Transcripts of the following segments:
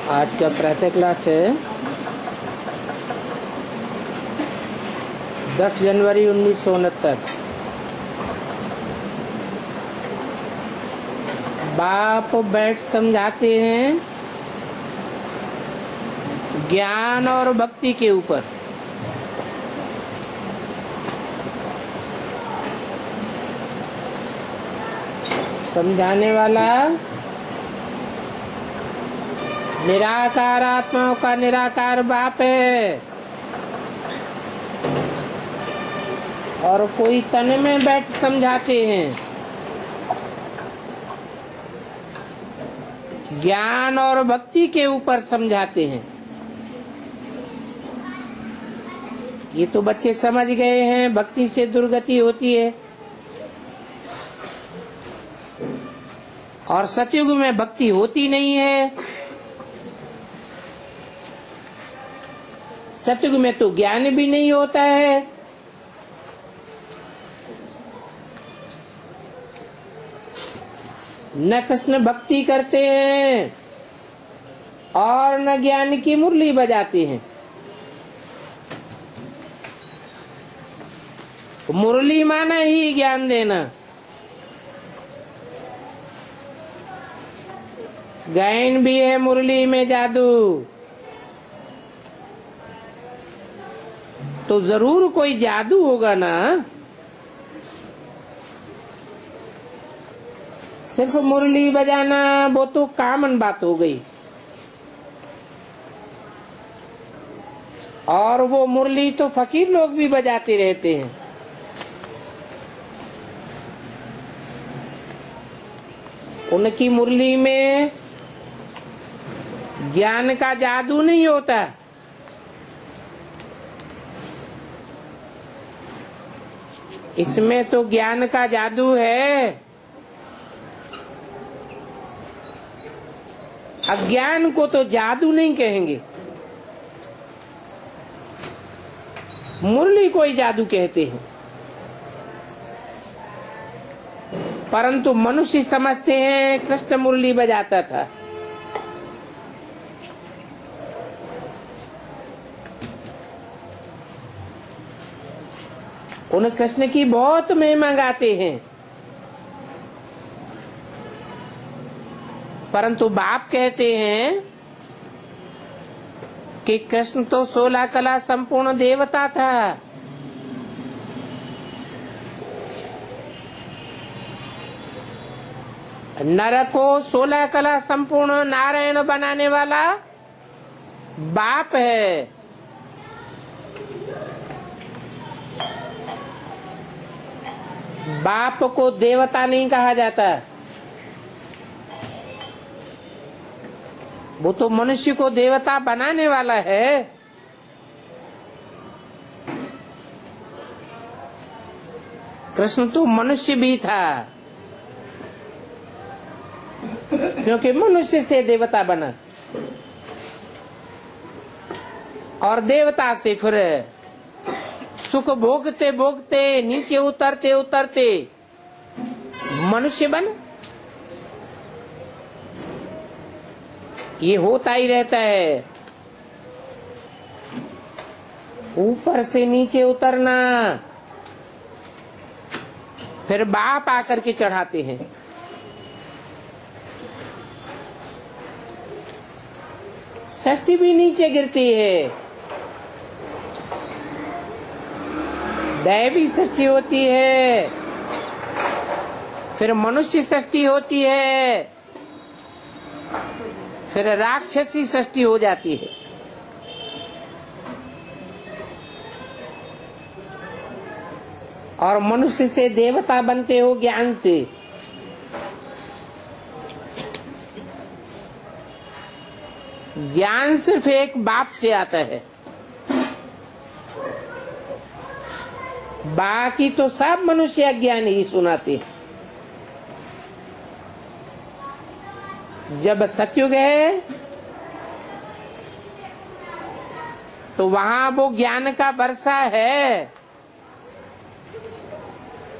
आज का प्रातः क्लास है 10 जनवरी 1969। बाप बैठ समझाते हैं ज्ञान और भक्ति के ऊपर। समझाने वाला निराकार आत्माओं का निराकार बाप है, और कोई तन में बैठ समझाते हैं ज्ञान और भक्ति के ऊपर समझाते हैं। ये तो बच्चे समझ गए हैं, भक्ति से दुर्गति होती है, और सतयुग में भक्ति होती नहीं है। सतयुग में तो ज्ञान भी नहीं होता है। न कृष्ण भक्ति करते हैं और न ज्ञान की मुरली बजाते हैं। मुरली माना ही ज्ञान देना। गायन भी है मुरली में जादू, तो जरूर कोई जादू होगा ना। सिर्फ मुरली बजाना वो तो कॉमन बात हो गई, और वो मुरली तो फकीर लोग भी बजाते रहते हैं। उनकी मुरली में ज्ञान का जादू नहीं होता। इसमें तो ज्ञान का जादू है। अज्ञान को तो जादू नहीं कहेंगे, मुरली को ही जादू कहते हैं। परंतु मनुष्य समझते हैं कृष्ण मुरली बजाता था। उन कृष्ण की बहुत महिमा गाते हैं, परंतु बाप कहते हैं कि कृष्ण तो 16 कला संपूर्ण देवता था। नर को 16 कला संपूर्ण नारायण बनाने वाला बाप है। बाप को देवता नहीं कहा जाता, वो तो मनुष्य को देवता बनाने वाला है। कृष्ण तो मनुष्य भी था, क्योंकि मनुष्य से देवता बना, और देवता से फिर सुख भोगते भोगते नीचे उतरते उतरते मनुष्य बना। ये होता ही रहता है, ऊपर से नीचे उतरना। फिर बाप आकर के चढ़ाते हैं। सृष्टि भी नीचे गिरती है, दैवी सृष्टि होती है, फिर मनुष्य सृष्टि होती है, फिर राक्षसी सृष्टि हो जाती है। और मनुष्य से देवता बनते हो ज्ञान से। ज्ञान सिर्फ एक बाप से आता है, बाकी तो सब मनुष्य अज्ञान ही सुनाते हैं। जब सतयुग है तो वहां वो ज्ञान का वर्षा है,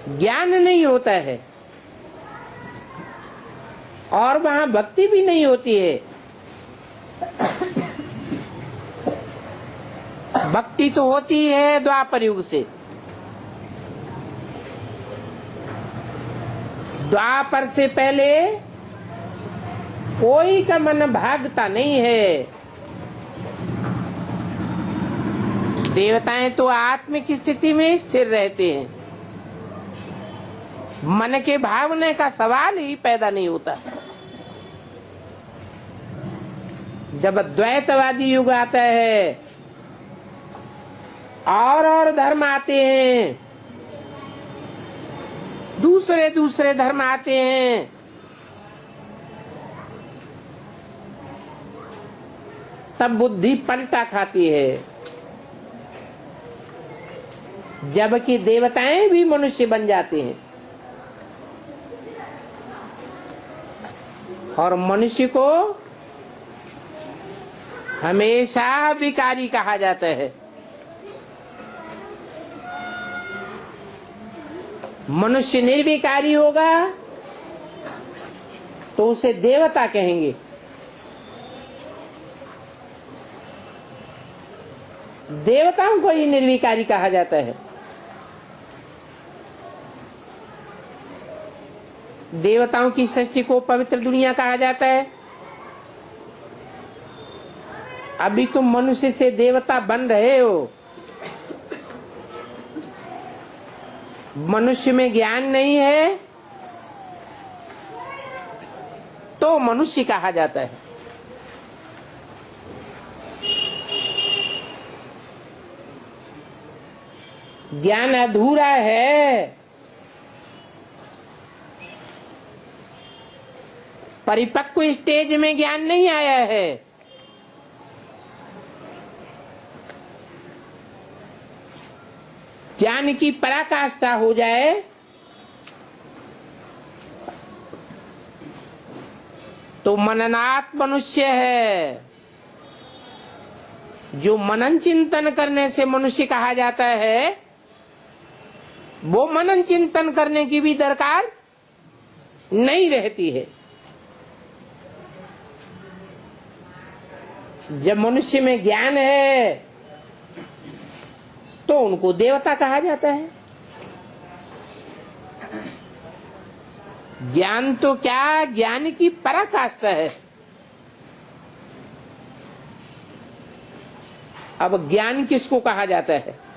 ज्ञान नहीं होता है, और वहां भक्ति भी नहीं होती है। भक्ति तो होती है द्वापर युग से। द्वापर से पहले कोई का मन भागता नहीं है। देवताएं तो आत्मिक स्थिति में स्थिर रहते हैं, मन के भावने का सवाल ही पैदा नहीं होता। जब द्वैतवादी युग आता है और धर्म आते हैं, दूसरे धर्म आते हैं, तब बुद्धि पलटा खाती है। जबकि देवताएं भी मनुष्य बन जाते हैं और मनुष्य को हमेशा विकारी कहा जाता है। मनुष्य निर्विकारी होगा तो उसे देवता कहेंगे। देवताओं को ही निर्विकारी कहा जाता है। देवताओं की सृष्टि को पवित्र दुनिया कहा जाता है। अभी तुम मनुष्य से देवता बन रहे हो। मनुष्य में ज्ञान नहीं है तो मनुष्य कहा जाता है। ज्ञान अधूरा है, परिपक्व स्टेज में ज्ञान नहीं आया है। ज्ञान की पराकाष्ठा हो जाए तो मननात् मनुष्य है। जो मनन चिंतन करने से मनुष्य कहा जाता है, वो मनन चिंतन करने की भी दरकार नहीं रहती है। जब मनुष्य में ज्ञान है तो उनको देवता कहा जाता है। ज्ञान तो क्या, ज्ञान की पराकाष्ठा है। अब ज्ञान किसको कहा जाता है?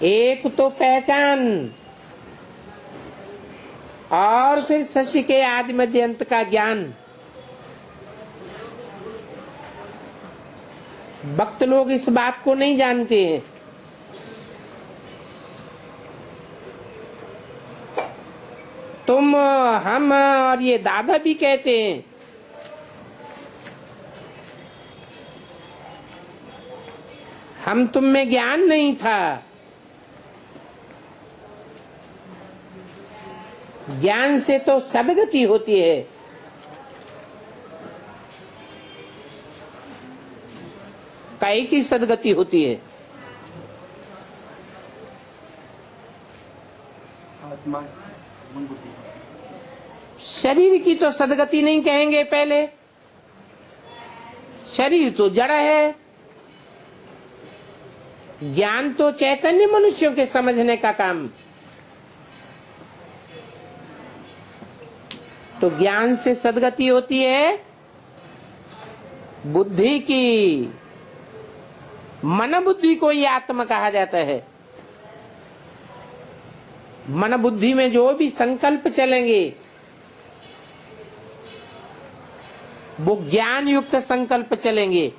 एक तो पहचान और फिर सृष्टि के आदि मध्य अंत का ज्ञान। भक्त लोग इस बात को नहीं जानते हैं। तुम, हम और ये दादा भी कहते हैं हम तुम में ज्ञान नहीं था। ज्ञान से तो सद्गति होती है। काई की सद्गति होती है? शरीर की तो सद्गति नहीं कहेंगे। पहले शरीर तो जड़ है, ज्ञान तो चैतन्य मनुष्यों के समझने का काम। तो ज्ञान से सद्गति होती है बुद्धि की। मन बुद्धि को ही आत्मा कहा जाता है। मन बुद्धि में जो भी संकल्प चलेंगे वो ज्ञान युक्त संकल्प चलेंगे।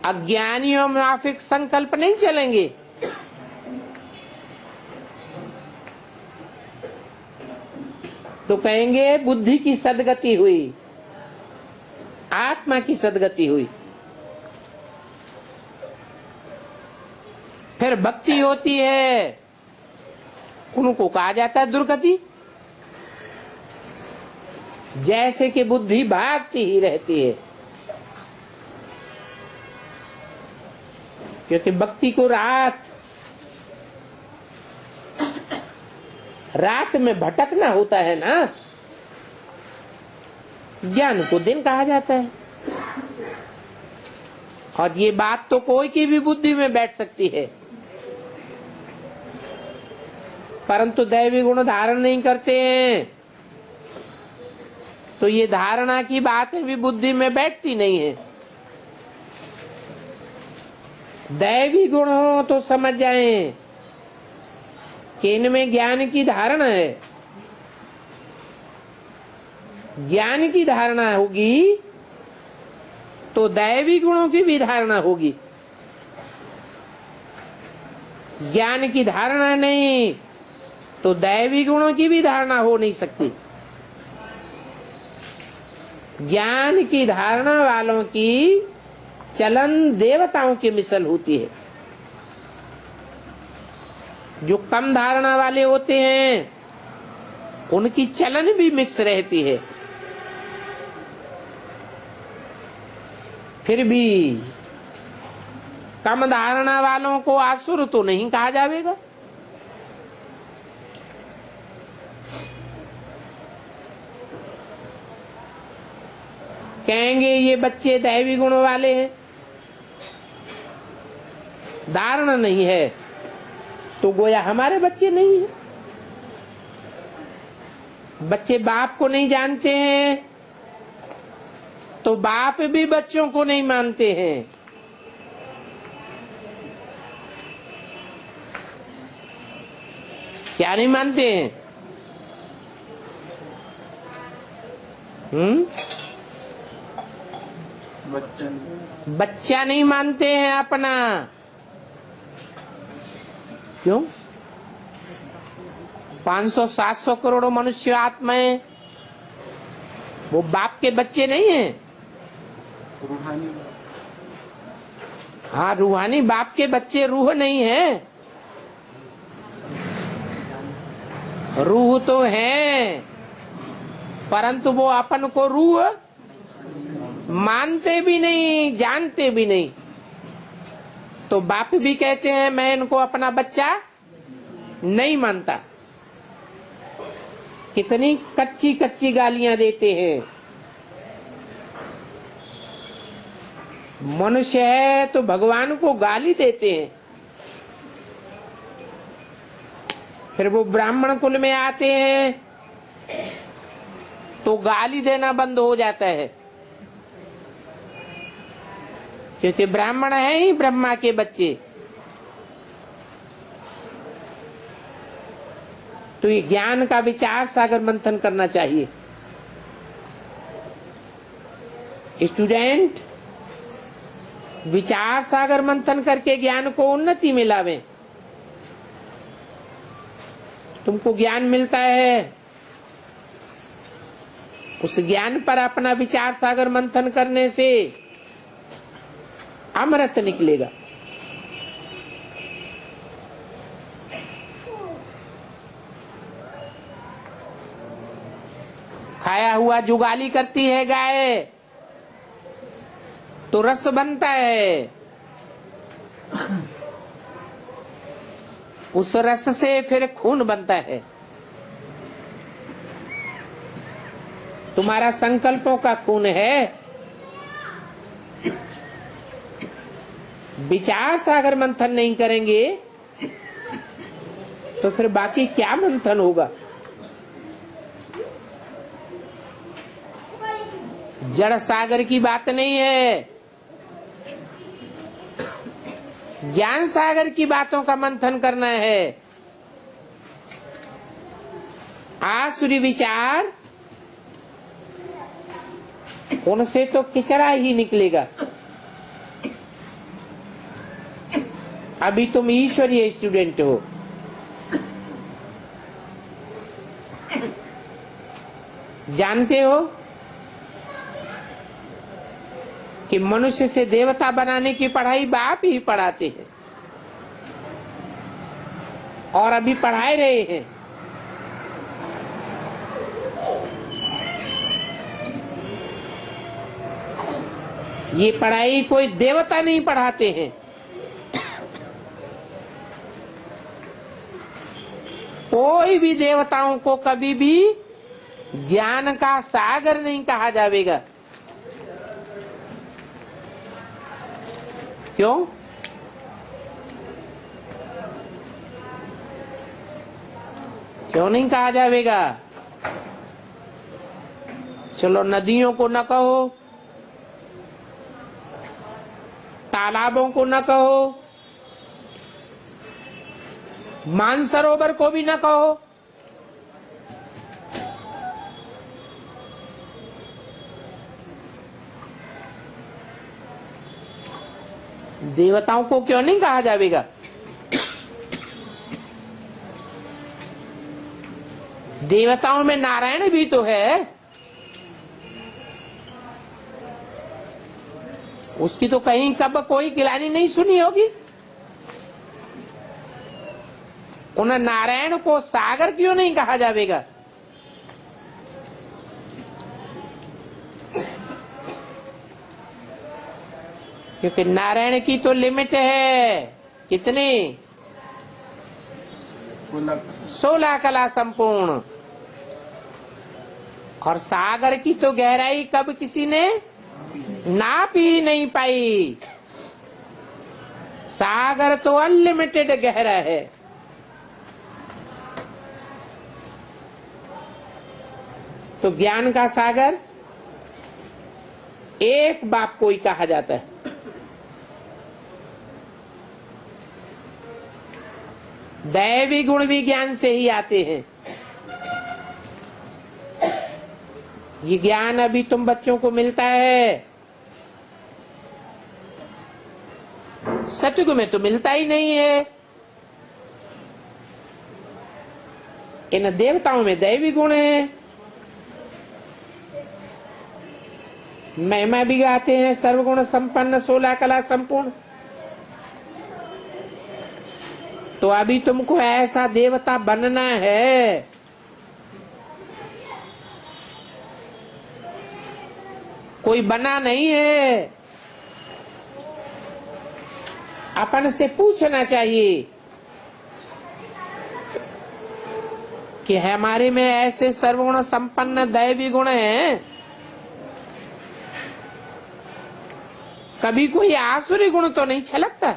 अज्ञानियों माफिक संकल्प नहीं चलेंगे। तो कहेंगे बुद्धि की सद्गति हुई, आत्मा की सद्गति हुई। फिर भक्ति होती है, उनको कहा जाता है दुर्गति। जैसे कि बुद्धि भागती ही रहती है, क्योंकि भक्ति को रात में भटकना होता है ना। ज्ञान को दिन कहा जाता है। और ये बात तो कोई की भी बुद्धि में बैठ सकती है, परंतु दैवी गुण धारण नहीं करते हैं तो ये धारणा की बातें भी बुद्धि में बैठती नहीं है। दैवी गुण हो तो समझ जाएं कि इनमें ज्ञान की धारणा है। ज्ञान की धारणा होगी तो दैवी गुणों की भी धारणा होगी। ज्ञान की धारणा नहीं तो दैवी गुणों की भी धारणा हो नहीं सकती। ज्ञान की धारणा वालों की चलन देवताओं की मिसल होती है। जो कम धारणा वाले होते हैं उनकी चलन भी मिक्स रहती है। फिर भी कम धारणा वालों को आसुर तो नहीं कहा जाएगा। कहेंगे ये बच्चे दैवी गुणों वाले हैं, धारणा नहीं है तो गोया हमारे बच्चे नहीं हैं। बच्चे बाप को नहीं जानते हैं तो बाप भी बच्चों को नहीं मानते हैं। क्या नहीं मानते हैं? बच्चा नहीं मानते हैं अपना। क्यों? 500-700 करोड़ मनुष्य आत्माएं वो बाप के बच्चे नहीं हैं। रूहानी, हाँ रूहानी बाप के बच्चे रूह नहीं है। रूह तो है परंतु वो अपन को रूह मानते भी नहीं, जानते भी नहीं। तो बाप भी कहते हैं मैं इनको अपना बच्चा नहीं मानता। कितनी कच्ची कच्ची गालियां देते हैं। मनुष्य है तो भगवान को गाली देते हैं। फिर वो ब्राह्मण कुल में आते हैं तो गाली देना बंद हो जाता है, क्योंकि ब्राह्मण है ही ब्रह्मा के बच्चे। तो ये ज्ञान का विचार सागर मंथन करना चाहिए। स्टूडेंट विचार सागर मंथन करके ज्ञान को उन्नति में लावें। तुमको ज्ञान मिलता है, उस ज्ञान पर अपना विचार सागर मंथन करने से अमृत निकलेगा। खाया हुआ जुगाली करती है गाय तो रस बनता है, उस रस से फिर खून बनता है। तुम्हारा संकल्पों का खून है। विचार सागर मंथन नहीं करेंगे तो फिर बाकी क्या मंथन होगा? जड़ सागर की बात नहीं है, ज्ञान सागर की बातों का मंथन करना है। आसुरी विचार उनसे तो किचड़ा ही निकलेगा। अभी तुम ईश्वरीय स्टूडेंट हो, जानते हो कि मनुष्य से देवता बनाने की पढ़ाई बाप ही पढ़ाते हैं और अभी पढ़ाए रहे हैं। ये पढ़ाई कोई देवता नहीं पढ़ाते हैं। कोई भी देवताओं को कभी भी ज्ञान का सागर नहीं कहा जाएगा। क्यों? क्यों नहीं कहा जाएगा? चलो नदियों को न कहो, तालाबों को न कहो, मानसरोवर को भी न कहो, देवताओं को क्यों नहीं कहा जाएगा? देवताओं में नारायण भी तो है, उसकी तो कहीं कब कोई गिलानी नहीं सुनी होगी। उन नारायण को सागर क्यों नहीं कहा जाएगा? क्योंकि नारायण की तो लिमिट है कितनी? 16 कला संपूर्ण। और सागर की तो गहराई कब किसी ने नाप ही नहीं पाई। सागर तो अनलिमिटेड गहरा है। तो ज्ञान का सागर एक बाप को ही कहा जाता है। दैवी गुण भी ज्ञान से ही आते हैं। ये ज्ञान अभी तुम बच्चों को मिलता है, सतयुग में तो मिलता ही नहीं है। इन देवताओं में दैवी गुण है, महिमा भी गाते हैं, सर्वगुण संपन्न 16 कला संपूर्ण। तो अभी तुमको ऐसा देवता बनना है, कोई बना नहीं है। अपन से पूछना चाहिए कि हमारे में ऐसे सर्वगुण संपन्न दैवी गुण हैं, कभी कोई आसुरी गुण तो नहीं छलकता?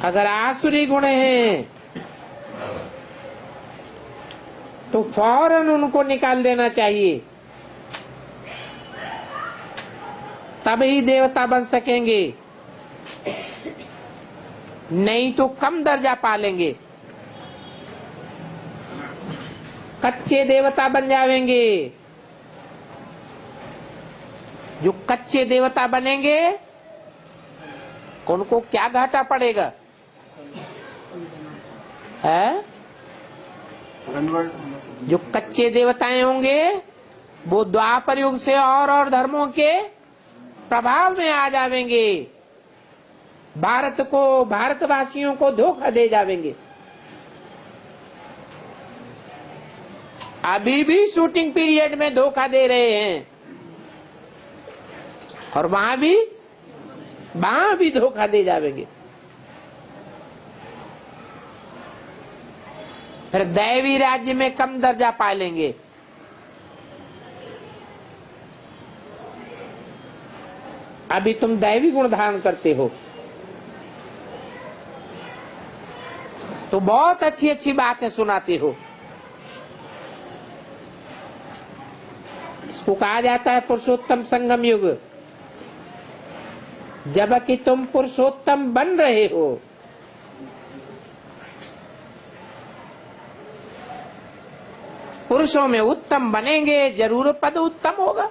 अगर आसुरी गुण हैं तो फौरन उनको निकाल देना चाहिए, तभी देवता बन सकेंगे, नहीं तो कम दर्जा पालेंगे, कच्चे देवता बन जाएंगे। जो कच्चे देवता बनेंगे उनको क्या घाटा पड़ेगा? है? जो कच्चे देवताएं होंगे वो द्वापर युग से और धर्मों के प्रभाव में आ जाएंगे, भारत को, भारतवासियों को धोखा दे जाएंगे। अभी भी शूटिंग पीरियड में धोखा दे रहे हैं, और वहां भी धोखा दे जाएंगे। फिर दैवी राज्य में कम दर्जा पालेंगे। अभी तुम दैवी गुण धारण करते हो तो बहुत अच्छी अच्छी बातें सुनाते हो। इसको कहा जाता है पुरुषोत्तम संगम युग। जबकि तुम पुरुषोत्तम बन रहे हो, पुरुषों में उत्तम बनेंगे, जरूर पद उत्तम होगा।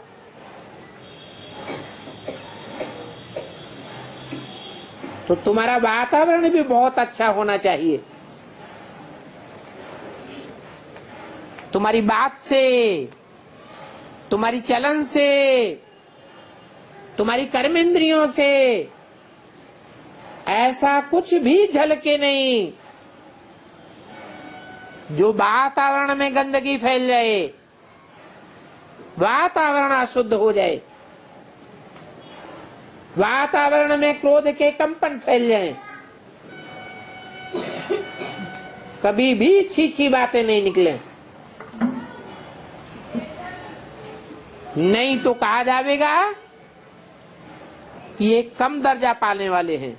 तो तुम्हारा वातावरण भी बहुत अच्छा होना चाहिए। तुम्हारी बात से, तुम्हारी चलन से, तुम्हारी कर्मेंद्रियों से ऐसा कुछ भी झलके नहीं जो वातावरण में गंदगी फैल जाए, वातावरण अशुद्ध हो जाए, वातावरण में क्रोध के कंपन फैल जाएं। कभी भी छी बातें नहीं निकले, नहीं तो कहा जाएगा कि ये कम दर्जा पाने वाले हैं,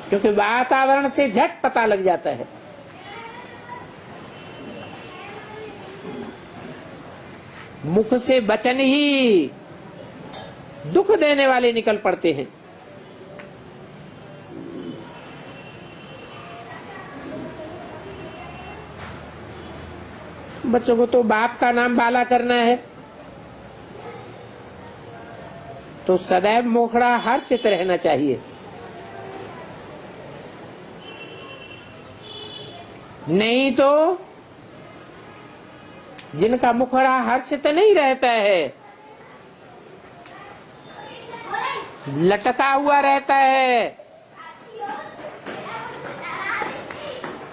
क्योंकि वातावरण से झट पता लग जाता है। मुख से वचन ही दुख देने वाले निकल पड़ते हैं। बच्चों को तो बाप का नाम बाला करना है, तो सदैव मुखड़ा हर्षित रहना चाहिए। नहीं तो जिनका मुखड़ा हर्षित नहीं रहता है, लटका हुआ रहता है,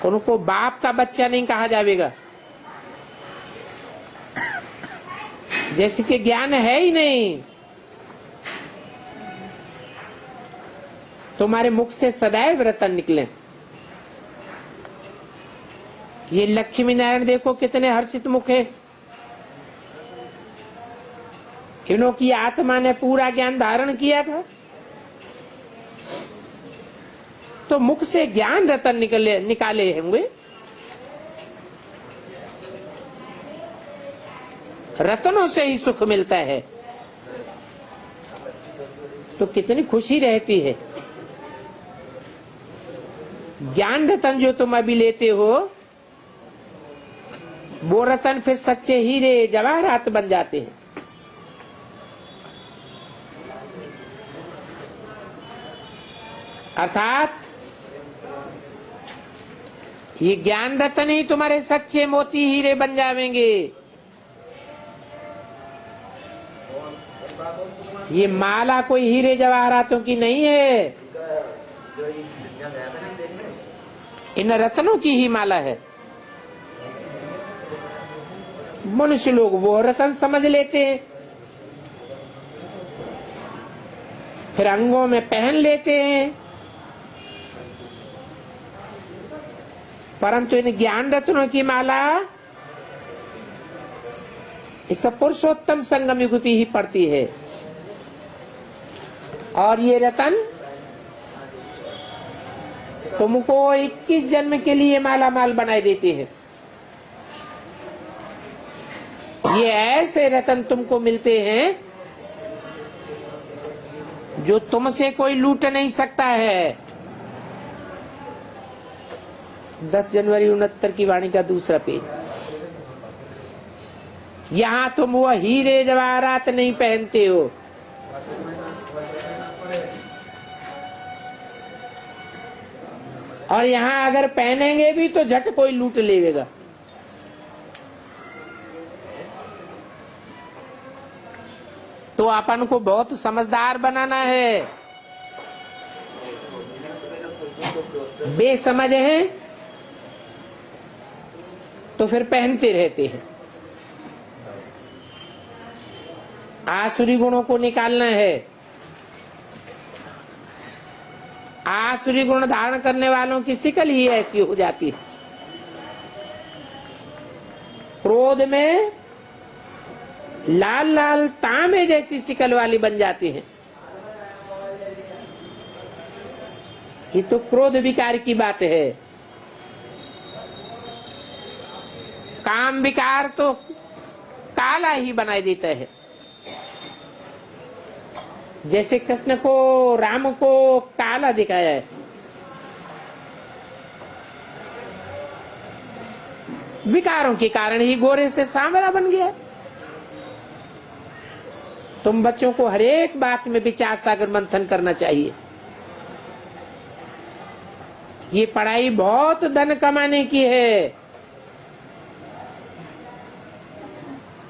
उनको बाप का बच्चा नहीं कहा जाएगा। जैसे कि ज्ञान है ही नहीं, तुम्हारे मुख से सदैव रतन निकले। ये लक्ष्मी नारायण देखो कितने हर्षित मुख है। इन्हों की आत्मा ने पूरा ज्ञान धारण किया था, तो मुख से ज्ञान रतन निकाले होंगे। रतनों से ही सुख मिलता है, तो कितनी खुशी रहती है। ज्ञान रतन जो तुम अभी लेते हो, वो रतन फिर सच्चे हीरे जवाहरात बन जाते हैं। अर्थात ये ज्ञान रतन ही तुम्हारे सच्चे मोती हीरे बन जाएंगे। ये माला कोई हीरे जवाहरातों की नहीं है, इन रत्नों की ही माला है। मनुष्य लोग वो रतन समझ लेते हैं, फिर अंगों में पहन लेते हैं, परंतु इन ज्ञान रत्नों की माला इस पुरुषोत्तम संगम युगति ही पड़ती है। और ये रतन तुमको 21 जन्म के लिए माला माल बनाए देते हैं। ये ऐसे रतन तुमको मिलते हैं जो तुमसे कोई लूट नहीं सकता है। 10 जनवरी 69 की वाणी का दूसरा पेज। यहां तुम वो हीरे जवाहरात नहीं पहनते हो, और यहां अगर पहनेंगे भी तो झट कोई लूट लेगा। तो अपन को बहुत समझदार बनाना है। बेसमझ हैं तो फिर पहनते रहते हैं। आसुरी गुणों को निकालना है। आसुरी गुण धारण करने वालों की शिकल ही ऐसी हो जाती है। क्रोध में लाल लाल तांबे जैसी शिकल वाली बन जाती है। ये तो क्रोध विकार की बात है। काम विकार तो काला ही बनाई देता है। जैसे कृष्ण को राम को काला दिखाया है, विकारों के कारण ही गोरे से सांवरा बन गया। तुम बच्चों को हर एक बात में विचार सागर मंथन करना चाहिए। ये पढ़ाई बहुत धन कमाने की है।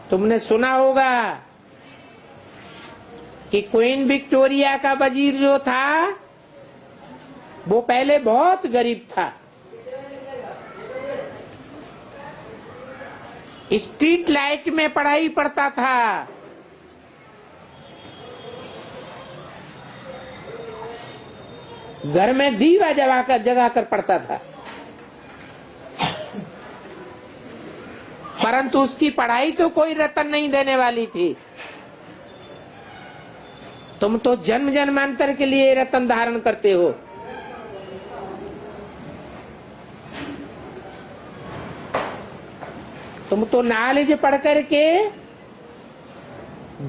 तुमने सुना होगा कि क्वीन विक्टोरिया का वजीर जो था वो पहले बहुत गरीब था। स्ट्रीट लाइट में पढ़ाई पढ़ता था। घर में दीवा जगा कर पढ़ता था, परंतु उसकी पढ़ाई तो कोई रतन नहीं देने वाली थी। तुम तो जन्म जन्मांतर के लिए रतन धारण करते हो। तुम तो नॉलेज पढ़ करके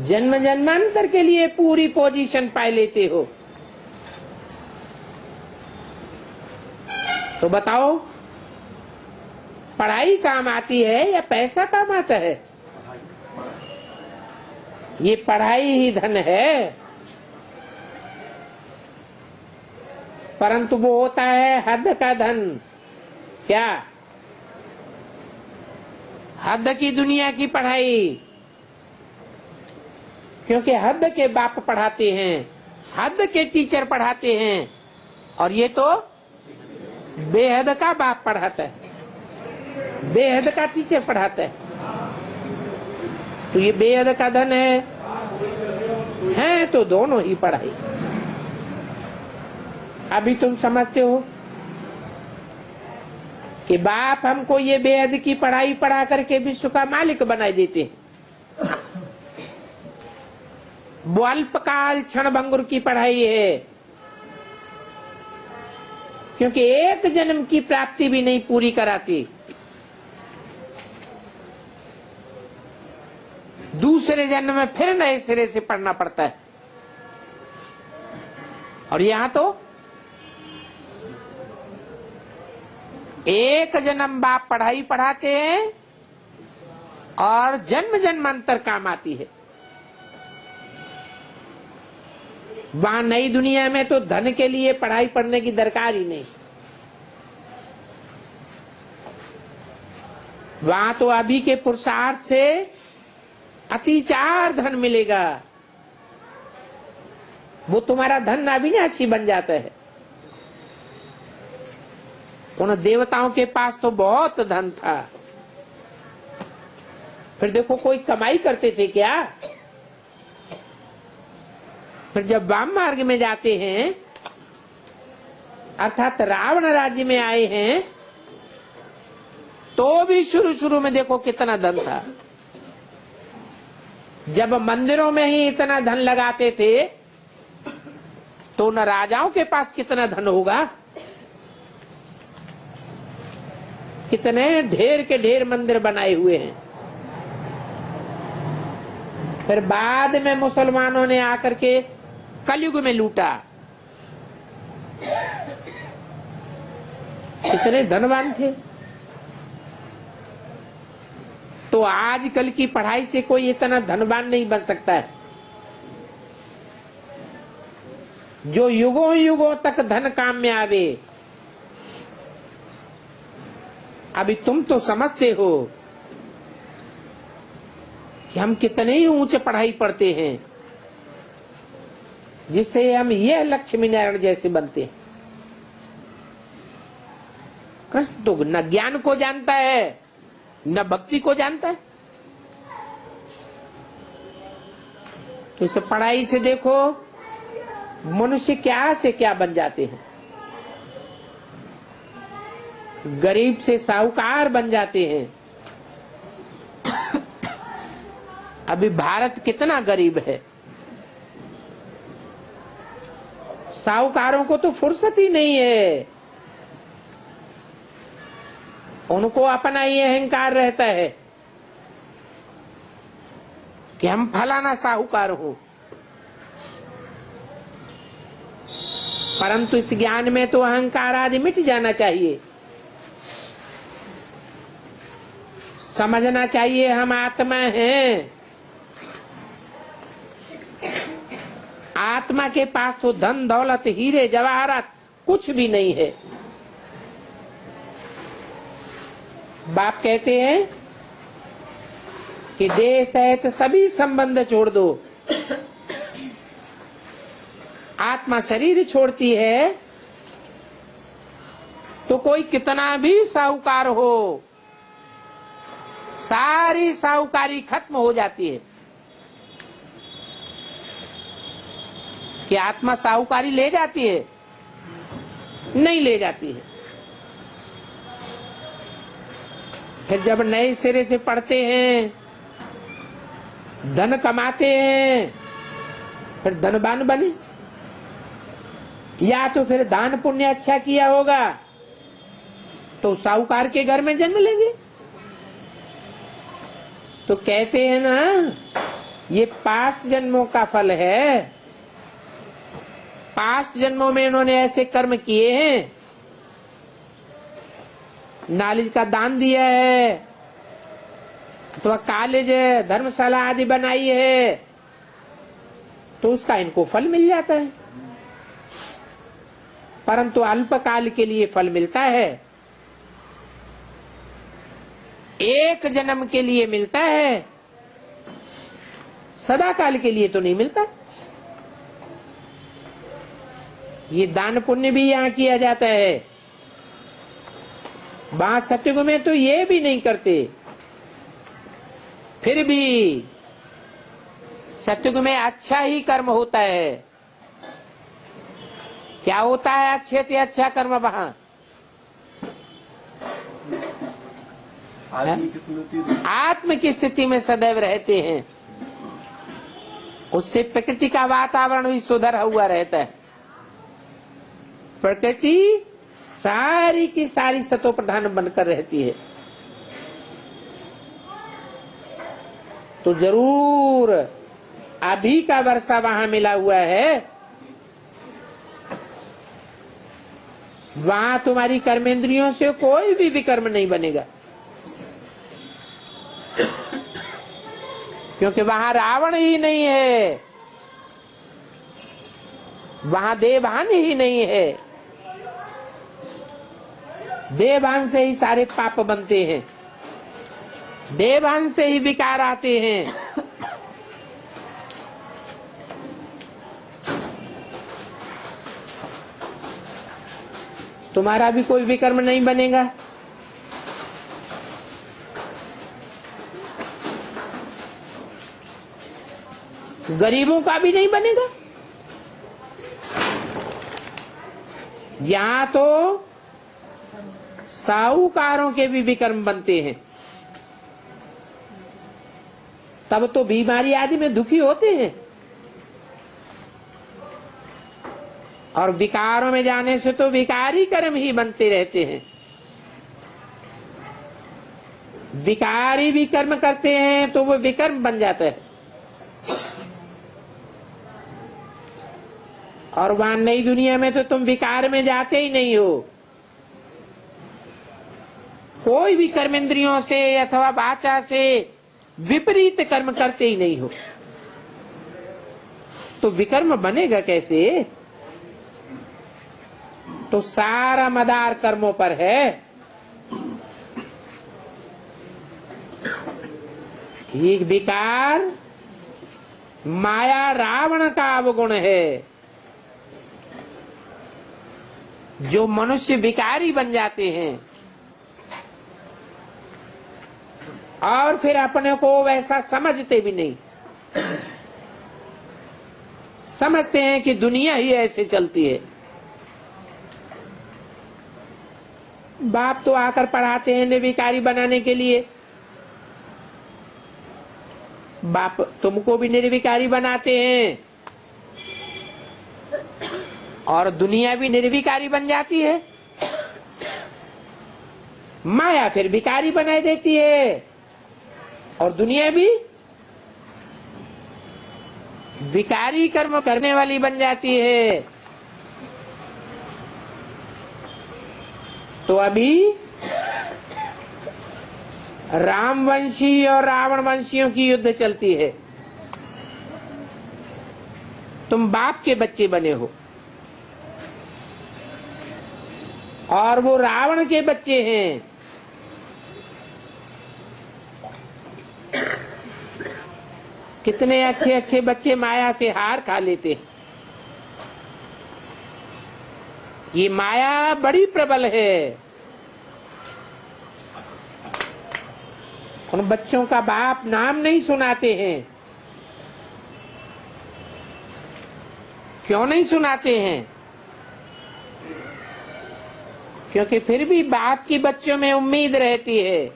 जन्म जन्मांतर के लिए पूरी पोजीशन पा लेते हो। तो बताओ, पढ़ाई काम आती है या पैसा काम आता है? ये पढ़ाई ही धन है, परंतु वो होता है हद का धन। क्या? हद की दुनिया की पढ़ाई। क्योंकि हद के बाप पढ़ाते हैं, हद के टीचर पढ़ाते हैं, और ये तो बेहद का बाप पढ़ाता है, बेहद का टीचर पढ़ाता है। तो ये बेहद का धन है तो दोनों ही पढ़ाई। अभी तुम समझते हो कि बाप हमको ये बेहद की पढ़ाई पढ़ा करके विश्व का मालिक बना देते हैं। वो अल्पकाल क्षण भंगुर की पढ़ाई है, क्योंकि एक जन्म की प्राप्ति भी नहीं पूरी कराती। दूसरे जन्म में फिर नए सिरे से पढ़ना पड़ता है। और यहां तो एक जन्म बाप पढ़ाई पढ़ाते हैं और जन्म जन्मांतर काम आती है। वहां नई दुनिया में तो धन के लिए पढ़ाई पढ़ने की दरकार ही नहीं। वहां तो अभी के पुरुषार्थ से अतिचार धन मिलेगा। वो तुम्हारा धन अविनाशी बन जाता है। उन देवताओं के पास तो बहुत धन था। फिर देखो, कोई कमाई करते थे क्या? फिर जब वाम मार्ग में जाते हैं, अर्थात रावण राज्य में आए हैं, तो भी शुरू में देखो कितना धन था। जब मंदिरों में ही इतना धन लगाते थे, तो न राजाओं के पास कितना धन होगा। कितने ढेर के ढेर मंदिर बनाए हुए हैं। फिर बाद में मुसलमानों ने आकर के कलयुग में लूटा। कितने धनवान थे। तो आजकल की पढ़ाई से कोई इतना धनवान नहीं बन सकता है। जो युगों युगों तक धन काम में आवे। अभी तुम तो समझते हो कि हम कितने ही ऊंचे पढ़ाई पढ़ते हैं, जिससे हम यह लक्ष्मी नारायण जैसे बनते हैं। कृष्ण तो न ज्ञान को जानता है, न भक्ति को जानता है। तो इस पढ़ाई से देखो मनुष्य क्या से क्या बन जाते हैं। गरीब से साहूकार बन जाते हैं। अभी भारत कितना गरीब है। साहूकारों को तो फुर्सत ही नहीं है। उनको अपना ही अहंकार रहता है कि हम फलाना साहूकार हो। परंतु इस ज्ञान में तो अहंकार आदि मिट जाना चाहिए। समझना चाहिए हम आत्मा हैं। आत्मा के पास तो धन दौलत हीरे जवाहरात कुछ भी नहीं है। बाप कहते हैं कि देह सहित सभी संबंध छोड़ दो। आत्मा शरीर छोड़ती है तो कोई कितना भी साहूकार हो, सारी साहूकारी खत्म हो जाती है। कि आत्मा साहूकारी ले जाती है? नहीं ले जाती है। फिर जब नए सिरे से पढ़ते हैं, धन कमाते हैं, फिर धनवान बने, या तो फिर दान पुण्य अच्छा किया होगा तो साहूकार के घर में जन्म लेंगे। तो कहते हैं ना, ये 5 जन्मों का फल है। 5 जन्मों में इन्होंने ऐसे कर्म किए हैं, नॉलेज का दान दिया है, अथवा कॉलेज, धर्मशाला आदि बनाई है, तो उसका इनको फल मिल जाता है। परंतु अल्पकाल के लिए फल मिलता है, एक जन्म के लिए मिलता है, सदा काल के लिए तो नहीं मिलता। ये दान पुण्य भी यहाँ किया जाता है। वहां सत्युग में तो ये भी नहीं करते, फिर भी सत्युग में अच्छा ही कर्म होता है। क्या होता है अच्छे से अच्छा कर्म वहां? आत्म की स्थिति में सदैव रहते हैं, उससे प्रकृति का वातावरण भी सुधरा हुआ रहता है। प्रकृति सारी की सारी सतो प्रधान बनकर रहती है। तो जरूर अभी का वर्षा वहां मिला हुआ है, वहां तुम्हारी कर्मेंद्रियों से कोई भी विकर्म नहीं बनेगा, क्योंकि वहां रावण ही नहीं है, वहां देवभान ही नहीं है। देवभान से ही सारे पाप बनते हैं, देवभान से ही विकार आते हैं। तुम्हारा भी कोई विकर्म नहीं बनेगा। गरीबों का भी नहीं बनेगा। यहां तो साहूकारों के भी विकर्म बनते हैं, तब तो बीमारी आदि में दुखी होते हैं, और विकारों में जाने से तो विकारी कर्म ही बनते रहते हैं। विकारी भी कर्म करते हैं तो वो विकर्म बन जाता है। और वहां नई दुनिया में तो तुम विकार में जाते ही नहीं हो। कोई भी कर्मेंद्रियों से अथवा वाचा से विपरीत कर्म करते ही नहीं हो, तो विकर्म बनेगा कैसे? तो सारा मदार कर्मों पर है। ये विकार माया रावण का अवगुण है, जो मनुष्य विकारी बन जाते हैं और फिर अपने को वैसा समझते भी नहीं, समझते हैं कि दुनिया ही ऐसे चलती है। बाप तो आकर पढ़ाते हैं निर्विकारी बनाने के लिए, बाप तुमको भी निर्विकारी बनाते हैं और दुनिया भी निर्विकारी बन जाती है। माया फिर विकारी बना देती है और दुनिया भी विकारी कर्म करने वाली बन जाती है। तो अभी रामवंशी और रावण वंशियों की युद्ध चलती है। तुम बाप के बच्चे बने हो और वो रावण के बच्चे हैं। कितने अच्छे अच्छे बच्चे माया से हार खा लेते हैं। ये माया बड़ी प्रबल है। उन बच्चों का बाप नाम नहीं सुनाते हैं। क्यों नहीं सुनाते हैं? क्योंकि फिर भी बाप की बच्चों में उम्मीद रहती है।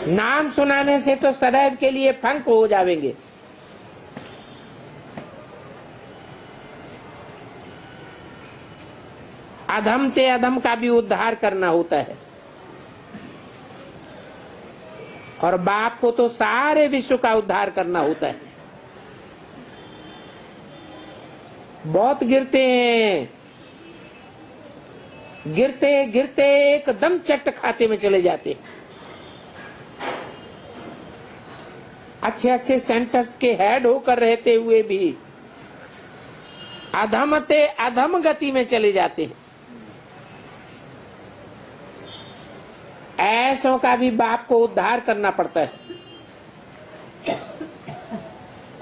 नाम सुनाने से तो सदैव के लिए फंक हो जाएंगे। अधम ते अधम का भी उद्धार करना होता है, और बाप को तो सारे विश्व का उद्धार करना होता है। बहुत गिरते हैं, गिरते गिरते एकदम चट खाते में चले जाते। अच्छे अच्छे सेंटर्स के हेड होकर रहते हुए भी अधम ते अधम गति में चले जाते हैं। ऐसों का भी बाप को उद्धार करना पड़ता है।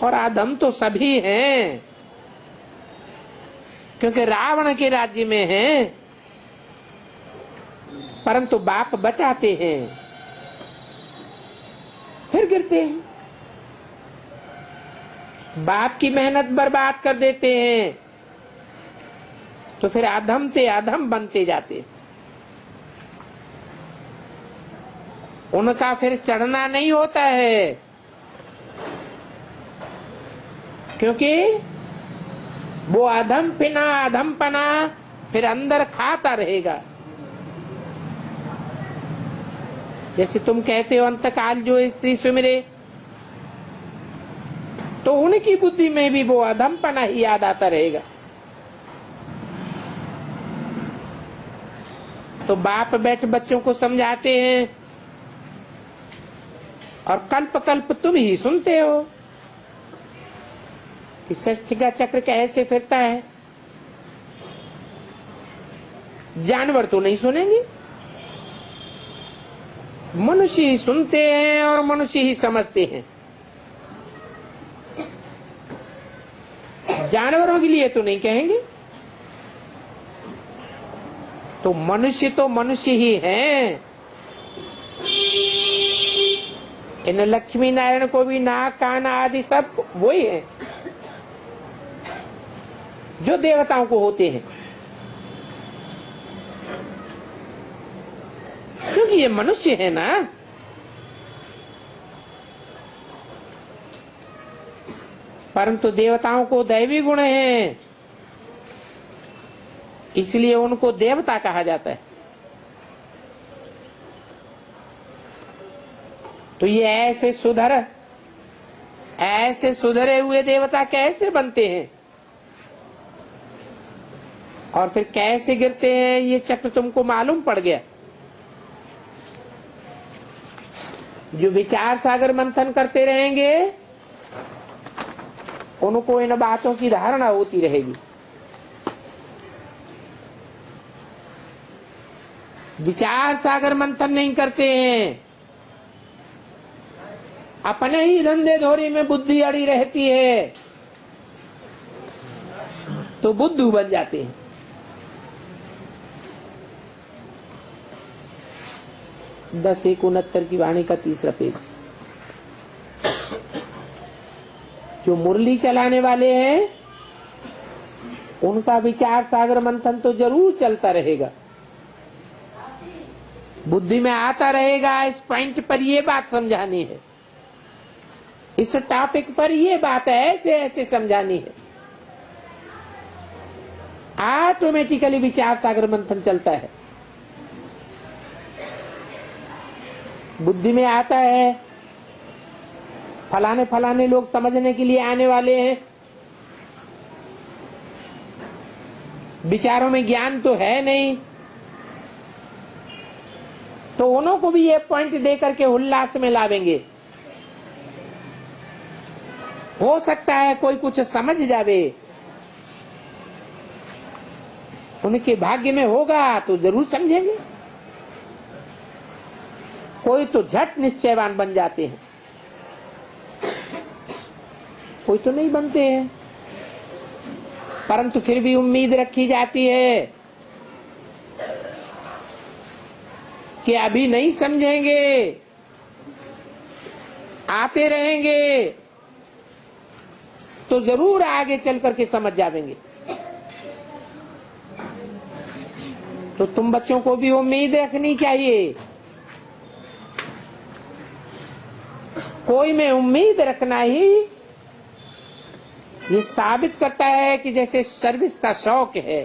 और अधम तो सभी हैं, क्योंकि रावण के राज्य में हैं, परंतु बाप बचाते हैं, फिर गिरते हैं। बाप की मेहनत बर्बाद कर देते हैं, तो फिर अधम ते अधम बनते जाते। उनका फिर चढ़ना नहीं होता है, क्योंकि वो अधम पिना अधम पना फिर अंदर खाता रहेगा। जैसे तुम कहते हो अंतकाल जो स्त्री सुमिरे, तो उनकी बुद्धि में भी वो अधमपना ही याद आता रहेगा। तो बाप बैठ बच्चों को समझाते हैं, और कल्प कल्प तुम ही सुनते हो कि सृष्टि का चक्र कैसे फिरता है। जानवर तो नहीं सुनेंगे, मनुष्य ही सुनते हैं और मनुष्य ही समझते हैं। जानवरों के लिए तो नहीं कहेंगे। तो मनुष्य ही हैं। इन लक्ष्मी नारायण को भी नाक कान आदि सब वही है जो देवताओं को होते हैं, क्योंकि ये मनुष्य है ना। परंतु देवताओं को दैवी गुण है, इसलिए उनको देवता कहा जाता है। तो ये ऐसे सुधरे हुए देवता कैसे बनते हैं और फिर कैसे गिरते हैं, ये चक्र तुमको मालूम पड़ गया। जो विचार सागर मंथन करते रहेंगे उनको इन बातों की धारणा होती रहेगी। विचार सागर मंथन नहीं करते हैं, अपने ही धंधे धोरी में बुद्धि अड़ी रहती है, तो बुद्धू बन जाते हैं। दस 169 की वाणी का तीसरा पेज। जो मुरली चलाने वाले हैं उनका विचार सागर मंथन तो जरूर चलता रहेगा, बुद्धि में आता रहेगा। इस पॉइंट पर ये बात समझानी है, इस टॉपिक पर ये बात ऐसे ऐसे समझानी है। ऑटोमेटिकली विचार सागर मंथन चलता है, बुद्धि में आता है। फलाने फलाने लोग समझने के लिए आने वाले हैं, विचारों में ज्ञान तो है नहीं, तो उन्हों को भी ये पॉइंट दे करके उल्लास में लावेंगे। हो सकता है कोई कुछ समझ जावे, उनके भाग्य में होगा तो जरूर समझेंगे। कोई तो झट निश्चयवान बन जाते हैं, कोई तो नहीं बनते हैं। परंतु फिर भी उम्मीद रखी जाती है कि अभी नहीं समझेंगे, आते रहेंगे तो जरूर आगे चल करके समझ जाएंगे। तो तुम बच्चों को भी उम्मीद रखनी चाहिए। कोई में उम्मीद रखना ही ये साबित करता है कि जैसे सर्विस का शौक है,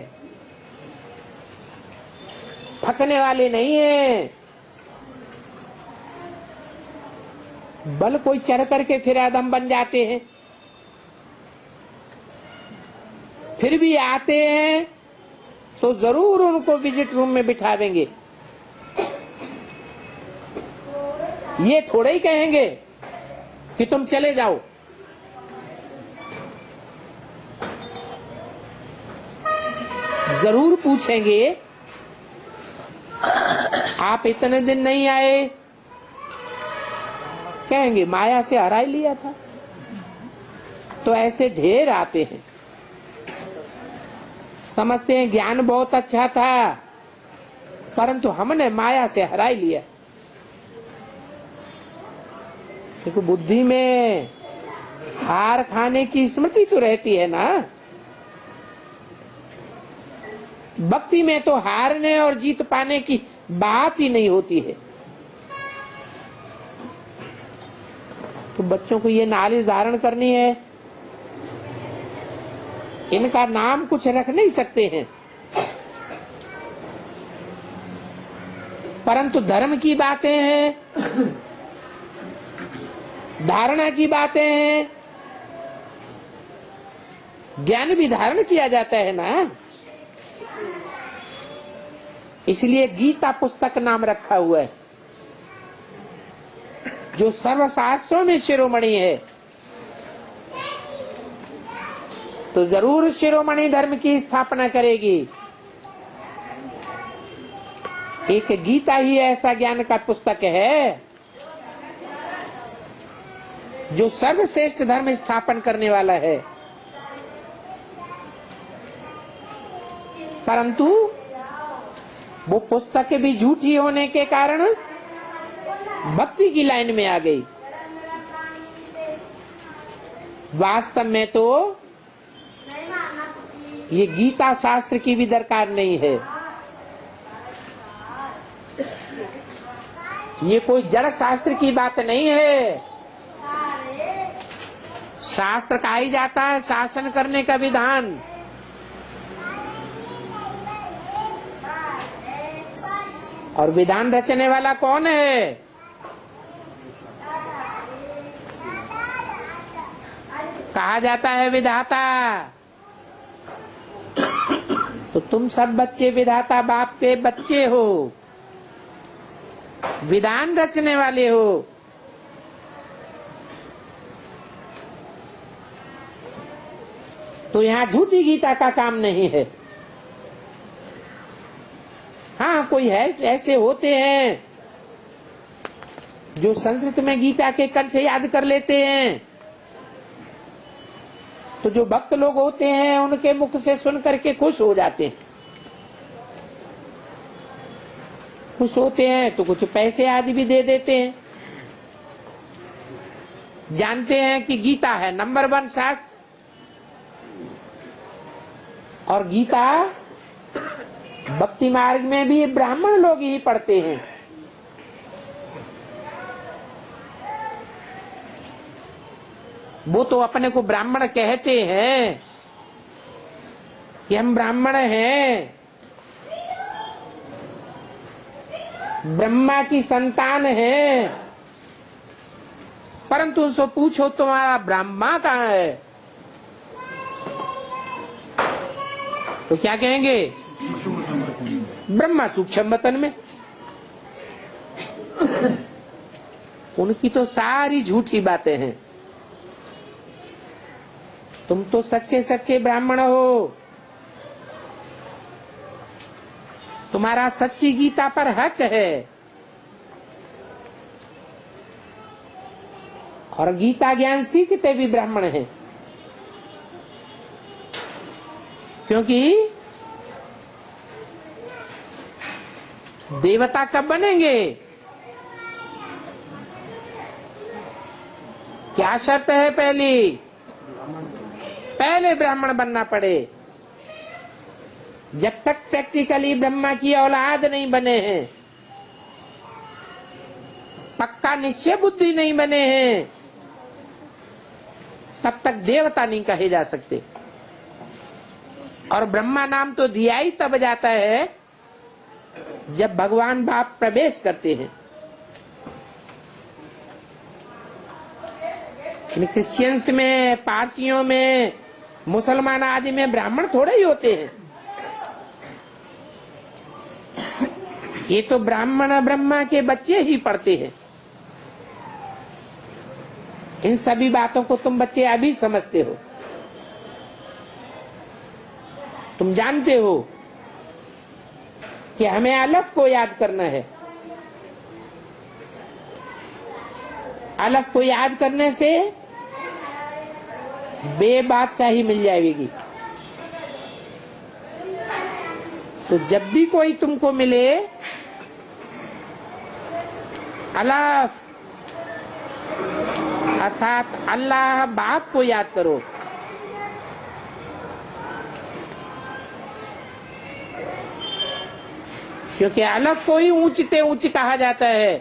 थकने वाले नहीं है। बल कोई चढ़ करके फिर आदम बन जाते हैं, फिर भी आते हैं तो जरूर उनको विजिट रूम में बिठा देंगे। ये थोड़े ही कहेंगे कि तुम चले जाओ। जरूर पूछेंगे, आप इतने दिन नहीं आए, कहेंगे माया से हरा ही लिया था। तो ऐसे ढेर आते हैं, समझते हैं ज्ञान बहुत अच्छा था, परंतु हमने माया से हरा ही लिया। क्योंकि बुद्धि में हार खाने की स्मृति तो रहती है ना। भक्ति में तो हारने और जीत पाने की बात ही नहीं होती है। तो बच्चों को ये नॉलेज धारण करनी है। इनका नाम कुछ रख नहीं सकते हैं, परंतु धर्म की बातें हैं, धारणा की बातें हैं। ज्ञान भी धारण किया जाता है ना। इसलिए गीता पुस्तक नाम रखा हुआ है, जो सर्वशास्त्रों में शिरोमणि है। तो जरूर शिरोमणि धर्म की स्थापना करेगी। एक गीता ही ऐसा ज्ञान का पुस्तक है जो सर्वश्रेष्ठ धर्म स्थापन करने वाला है। परंतु वो पुस्तक भी झूठी होने के कारण भक्ति की लाइन में आ गई। वास्तव में तो ये गीता शास्त्र की भी दरकार नहीं है। ये कोई जड़ शास्त्र की बात नहीं है। शास्त्र कहा ही जाता है शासन करने का विधान। और विधान रचने वाला कौन है? कहा जाता है विधाता। तो तुम सब बच्चे विधाता बाप के बच्चे हो, विधान रचने वाले हो। तो यहाँ झूठी गीता का काम नहीं है। हाँ, कोई है ऐसे होते हैं जो संस्कृत में गीता के कंठ याद कर लेते हैं। तो जो भक्त लोग होते हैं उनके मुख से सुन करके खुश हो जाते हैं। खुश होते हैं तो कुछ पैसे आदि भी दे देते हैं। जानते हैं कि गीता है नंबर 1 शास्त्र, और गीता भक्ति मार्ग में भी ब्राह्मण लोग ही पढ़ते हैं। वो तो अपने को ब्राह्मण कहते हैं कि हम ब्राह्मण हैं, ब्रह्मा की संतान है। परंतु उनसे पूछो तुम्हारा ब्रह्मा कहाँ है, तो क्या कहेंगे? ब्रह्मा सूक्ष्म वतन में। उनकी तो सारी झूठी बातें हैं। तुम तो सच्चे सच्चे ब्राह्मण हो, तुम्हारा सच्ची गीता पर हक है। और गीता ज्ञान सीखते भी ब्राह्मण हैं, क्योंकि देवता कब बनेंगे? क्या शर्त है? पहले ब्राह्मण बनना पड़े। जब तक प्रैक्टिकली ब्रह्मा की औलाद नहीं बने हैं, पक्का निश्चय बुद्धि नहीं बने हैं, तब तक देवता नहीं कहे जा सकते। और ब्रह्मा नाम तो दिया ही तब जाता है जब भगवान बाप प्रवेश करते हैं। क्रिश्चियंस में, पारसियों में, मुसलमान आदि में ब्राह्मण थोड़े ही होते हैं। ये तो ब्राह्मण ब्रह्मा के बच्चे ही पढ़ते हैं। इन सभी बातों को तुम बच्चे अभी समझते हो। तुम जानते हो कि हमें अलफ को याद करना है। अलफ को याद करने से बेबादशाही मिल जाएगी। तो जब भी कोई तुमको मिले, अलफ अर्थात अल्लाह बाप को याद करो। क्योंकि अलफ को ही ऊंचते ऊंच कहा जाता है।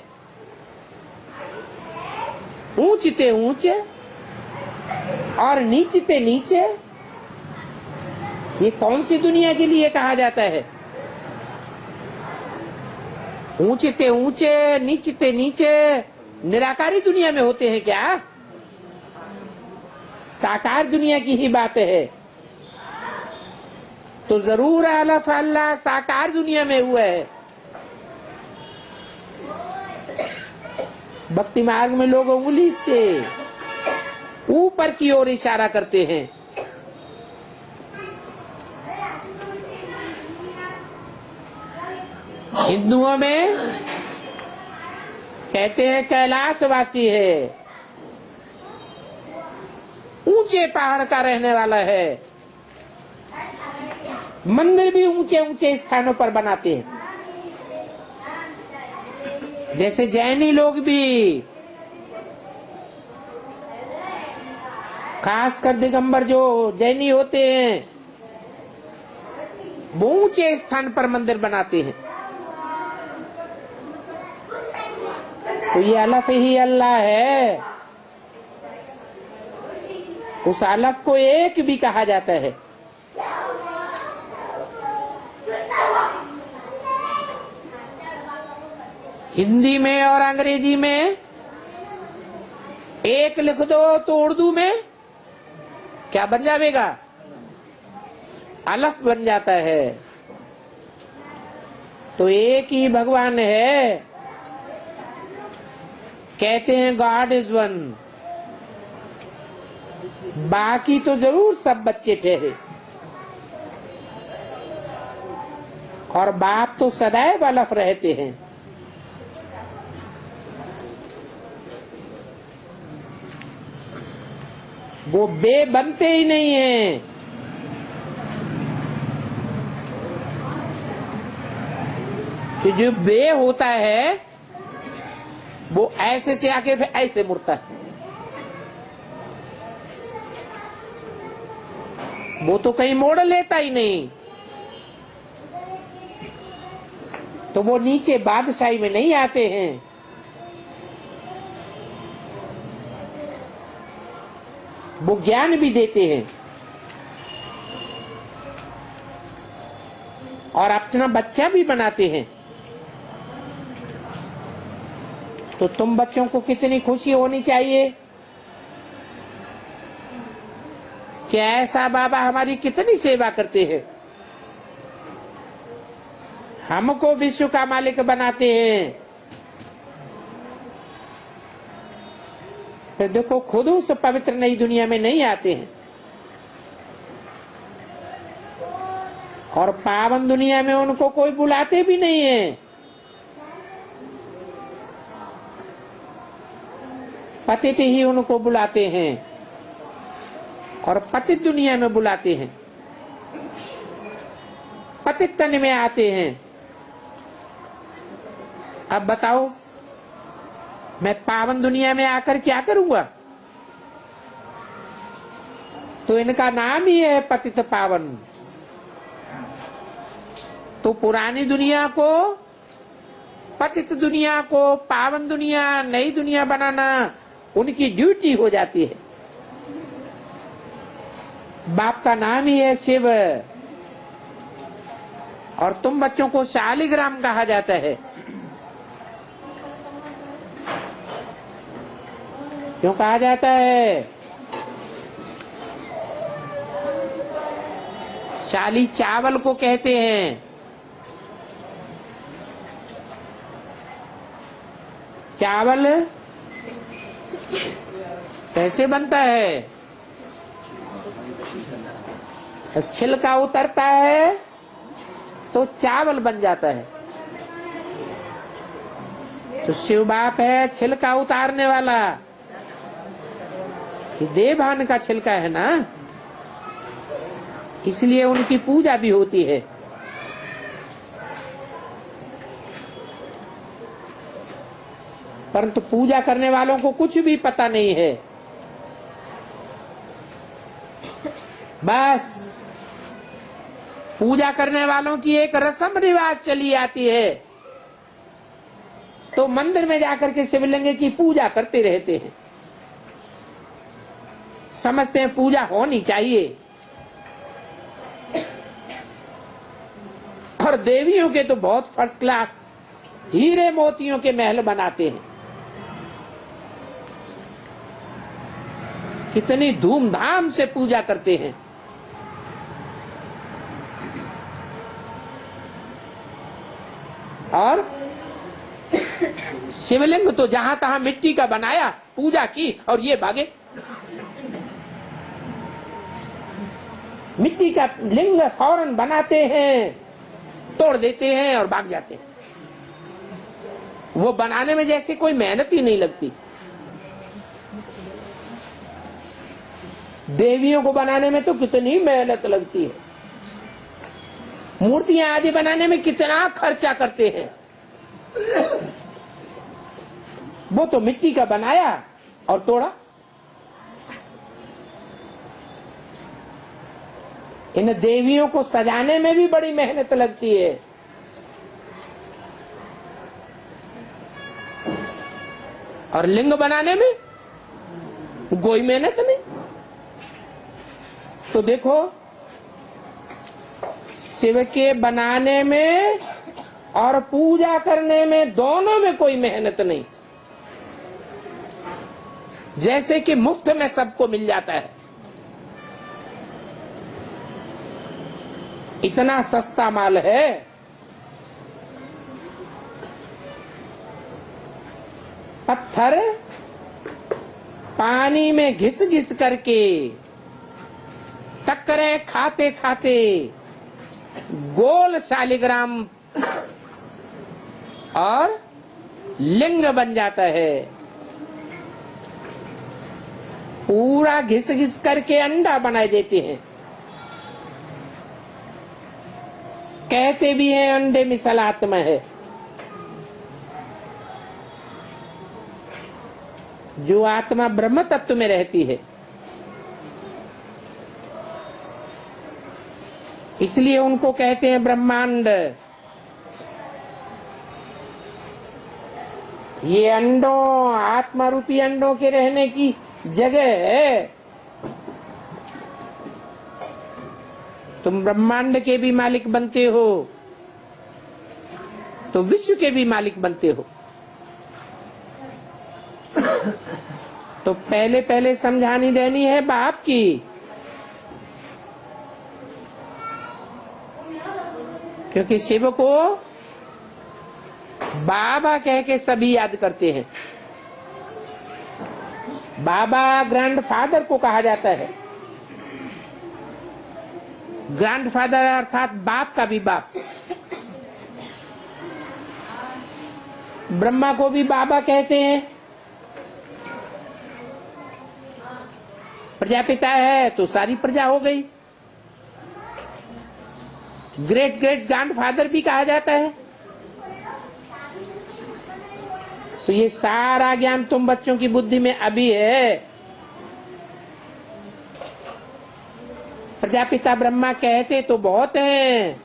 ऊंचते ऊंच और नीचते नीचे, ये कौन सी दुनिया के लिए कहा जाता है? ऊंचते ऊंचे, नीचते नीचे निराकारी दुनिया में होते हैं क्या? साकार दुनिया की ही बात है। तो जरूर अलफ अल्लाह साकार दुनिया में हुआ है। भक्ति मार्ग में लोग उंगली से ऊपर की ओर इशारा करते हैं। हिंदुओं में कहते हैं कैलाशवासी है, ऊंचे पहाड़ का रहने वाला है। मंदिर भी ऊंचे ऊंचे स्थानों पर बनाते हैं। जैसे जैनी लोग भी, खासकर दिगंबर जो जैनी होते हैं, वो ऊंचे स्थान पर मंदिर बनाते हैं। तो ये अलफ ही अल्लाह है। उस अलफ को एक भी कहा जाता है। हिंदी में और अंग्रेजी में एक लिख दो तो उर्दू में क्या बन जाएगा? अलफ बन जाता है। तो एक ही भगवान है। कहते हैं गॉड इज वन। बाकी तो जरूर सब बच्चे ठहरे। और बाप तो सदैव अलफ रहते हैं। वो बे बनते ही नहीं हैं। तो जो बे होता है वो ऐसे से आके फिर ऐसे मुड़ता है। वो तो कहीं मोड़ लेता ही नहीं। तो वो नीचे बादशाही में नहीं आते हैं। वो ज्ञान भी देते हैं और अपना बच्चा भी बनाते हैं। तो तुम बच्चों को कितनी खुशी होनी चाहिए कि ऐसा बाबा हमारी कितनी सेवा करते हैं, हमको विश्व का मालिक बनाते हैं। फिर देखो खुद उस पवित्र नई दुनिया में नहीं आते हैं और पावन दुनिया में उनको कोई बुलाते भी नहीं है। पतित ही उनको बुलाते हैं और पतित दुनिया में बुलाते हैं, पतित तन में आते हैं। अब बताओ मैं पावन दुनिया में आकर क्या करूंगा? तो इनका नाम ही है पतित पावन। तो पुरानी दुनिया को, पतित दुनिया को पावन दुनिया, नई दुनिया बनाना उनकी ड्यूटी हो जाती है। बाप का नाम ही है शिव, और तुम बच्चों को शालिग्राम कहा जाता है। क्यों कहा जाता है? शाली चावल को कहते हैं। चावल कैसे बनता है? छिलका उतरता है तो चावल बन जाता है। तो शिव बाप है छिलका उतारने वाला, कि देवभान का छिलका है ना, इसलिए उनकी पूजा भी होती है। परंतु पूजा करने वालों को कुछ भी पता नहीं है। बस पूजा करने वालों की एक रस्म रिवाज चली आती है, तो मंदिर में जाकर के शिवलिंग की पूजा करते रहते हैं। समझते हैं पूजा होनी चाहिए, और देवियों के तो बहुत फर्स्ट क्लास हीरे मोतियों के महल बनाते हैं। कितनी धूमधाम से पूजा करते हैं। और शिवलिंग तो जहां तहां मिट्टी का बनाया, पूजा की और ये भागे। मिट्टी का लिंग फौरन बनाते हैं, तोड़ देते हैं और भाग जाते हैं। वो बनाने में जैसे कोई मेहनत ही नहीं लगती। देवियों को बनाने में तो कितनी मेहनत लगती है। मूर्तियां आदि बनाने में कितना खर्चा करते हैं। वो तो मिट्टी का बनाया और तोड़ा। इन देवियों को सजाने में भी बड़ी मेहनत लगती है। और लिंग बनाने में कोई मेहनत नहीं। तो देखो, शिव के बनाने में और पूजा करने में, दोनों में कोई मेहनत नहीं। जैसे कि मुफ्त में सबको मिल जाता है। इतना सस्ता माल है। पत्थर पानी में घिस घिस करके, टक्करें खाते खाते गोल शालिग्राम और लिंग बन जाता है। पूरा घिस घिस करके अंडा बना देते हैं। कहते भी हैं अंडे में सलात्मा है। जो आत्मा ब्रह्म तत्व में रहती है, इसलिए उनको कहते हैं ब्रह्मांड। ये अंडों, आत्मा रूपी अंडों के रहने की जगह है। तुम ब्रह्मांड के भी मालिक बनते हो तो विश्व के भी मालिक बनते हो। तो पहले पहले समझानी देनी है बाप की। क्योंकि शिव को बाबा कह के सभी याद करते हैं। बाबा ग्रैंडफादर को कहा जाता है। ग्रैंडफादर अर्थात बाप का भी बाप। ब्रह्मा को भी बाबा कहते हैं। प्रजापिता है तो सारी प्रजा हो गई। ग्रेट ग्रेट ग्रैंडफादर भी कहा जाता है। तो ये सारा ज्ञान तुम बच्चों की बुद्धि में अभी है। प्रजापिता ब्रह्मा कहते तो बहुत हैं,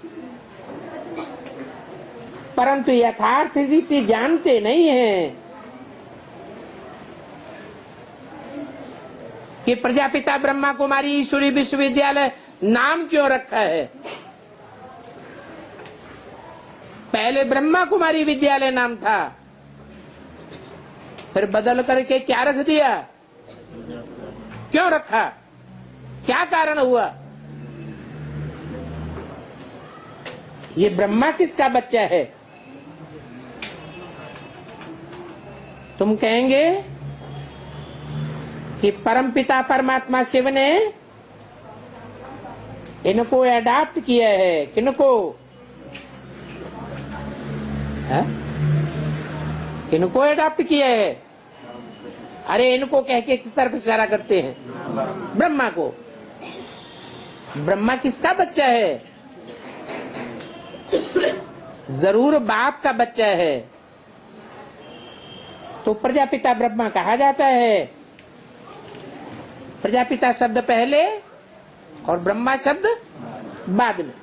परंतु यथार्थ रीति जानते नहीं हैं कि प्रजापिता ब्रह्मा कुमारी ईश्वरी विश्वविद्यालय नाम क्यों रखा है। पहले ब्रह्मा कुमारी विद्यालय नाम था, फिर बदल करके क्या रख दिया, क्यों रखा, क्या कारण हुआ। ये ब्रह्मा किसका बच्चा है। तुम कहेंगे कि परमपिता परमात्मा शिव ने इनको अडॉप्ट किया है। किनको, इनको अडॉप्ट किया है। अरे इनको कह के किस तरफ इशारा करते हैं, ब्रह्मा को। ब्रह्मा किसका बच्चा है, जरूर बाप का बच्चा है। तो प्रजापिता ब्रह्मा कहा जाता है। प्रजापिता शब्द पहले और ब्रह्मा शब्द बाद में।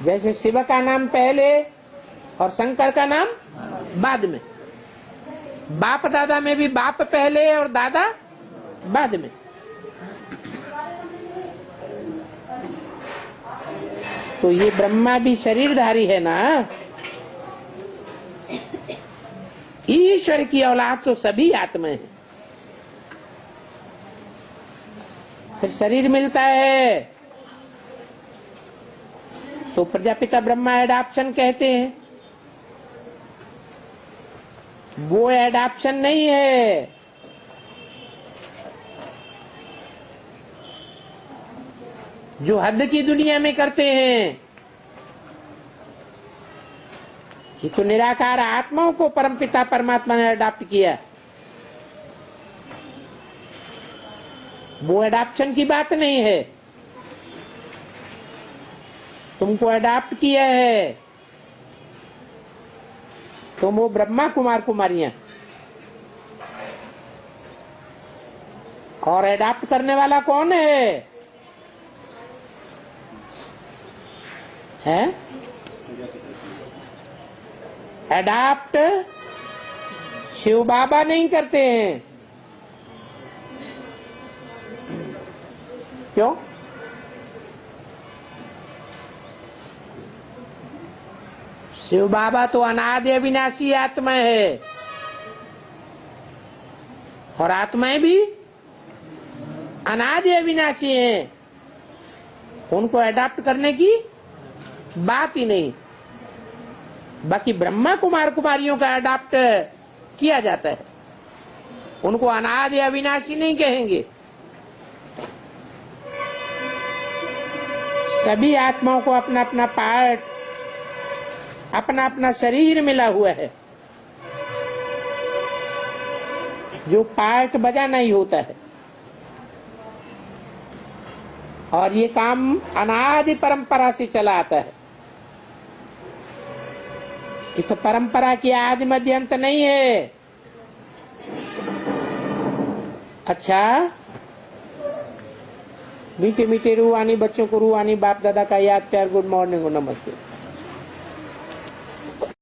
जैसे शिव का नाम पहले और शंकर का नाम बाद में। बाप दादा में भी बाप पहले और दादा बाद में। तो ये ब्रह्मा भी शरीरधारी है ना। ईश्वर की औलाद तो सभी आत्मा है। फिर शरीर मिलता है तो प्रजापिता ब्रह्मा एडॉप्शन कहते हैं। वो एडॉप्शन नहीं है, जो हद की दुनिया में करते हैं। ये तो निराकार आत्माओं को परमपिता परमात्मा ने अडॉप्ट किया। वो एडॉप्शन की बात नहीं है। तुमको अडॉप्ट किया है तुम वो ब्रह्मा कुमार कुमारियां, और अडॉप्ट करने वाला कौन है? अडॉप्ट शिव बाबा नहीं करते हैं। क्यों? शिव बाबा तो अनादि अविनाशी आत्मा है, और आत्माएं भी अनादि अविनाशी हैं। उनको अडॉप्ट करने की बात ही नहीं। बाकी ब्रह्मा कुमार कुमारियों का अडॉप्ट किया जाता है। उनको अनादि अविनाशी नहीं कहेंगे। सभी आत्माओं को अपना अपना पार्ट, अपना अपना शरीर मिला हुआ है, जो पार्ट बजाना ही होता है। और ये काम अनादि परंपरा से चला आता है। इस परंपरा की आदि मध्य अंत नहीं है। अच्छा, मीठे मीठे रूहानी बच्चों को रूहानी बाप दादा का याद, प्यार, गुड मॉर्निंग और नमस्ते।